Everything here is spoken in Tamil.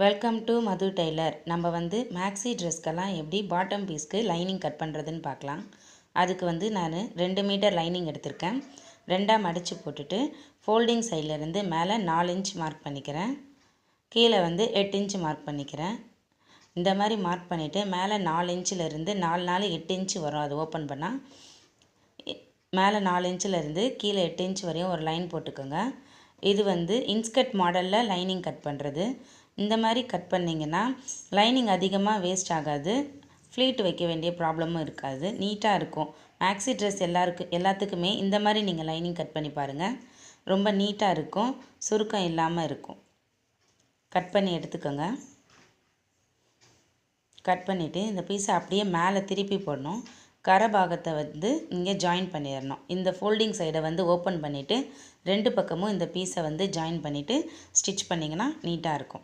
Welcome to Madhu Taylor. நம்ம வந்து மேக்ஸி ட்ரெஸ்க்கெல்லாம் எப்படி பாட்டம் பீஸ்க்கு லைனிங் கட் பண்ணுறதுன்னு பார்க்கலாம். அதுக்கு வந்து நான் 2 மீட்டர் லைனிங் எடுத்திருக்கேன். 2ஆக மடித்து போட்டுட்டு ஃபோல்டிங் சைட்லேருந்து மேலே 4 இன்ச் மார்க் பண்ணிக்கிறேன். கீழே வந்து 8 இன்ச் மார்க் பண்ணிக்கிறேன். இந்த மாதிரி மார்க் பண்ணிவிட்டு மேலே 4 இன்ச்சிலேருந்து 4 4 8 இன்ச்சு வரும். அது ஓப்பன் பண்ணால் மேலே 4 இன்ச்சிலேருந்து கீழே 8 இன்ச் வரையும் ஒரு லைன் போட்டுக்கோங்க. இது வந்து இன்ஸ்கர்ட் மாடலில் லைனிங் கட் பண்ணுறது. இந்த மாதிரி கட் பண்ணிங்கன்னா லைனிங் அதிகமாக வேஸ்ட் ஆகாது. ஃப்ளீட் வைக்க வேண்டிய ப்ராப்ளமும் இருக்காது. நீட்டாக இருக்கும். மேக்ஸி ட்ரெஸ் எல்லாத்துக்குமே இந்த மாதிரி நீங்கள் லைனிங் கட் பண்ணி பாருங்கள். ரொம்ப நீட்டாக இருக்கும். சுருக்கம் இல்லாமல் இருக்கும். கட் பண்ணி எடுத்துக்கோங்க. கட் பண்ணிவிட்டு இந்த பீஸை அப்படியே மேலே திருப்பி போடணும். கரை பாகத்தை வந்து இங்கே ஜாயின் பண்ணிடணும். இந்த ஃபோல்டிங் சைடை வந்து ஓப்பன் பண்ணிவிட்டு 2 பக்கமும் இந்த பீஸை வந்து ஜாயின் பண்ணிவிட்டு ஸ்டிச் பண்ணிங்கன்னா நீட்டாக இருக்கும்.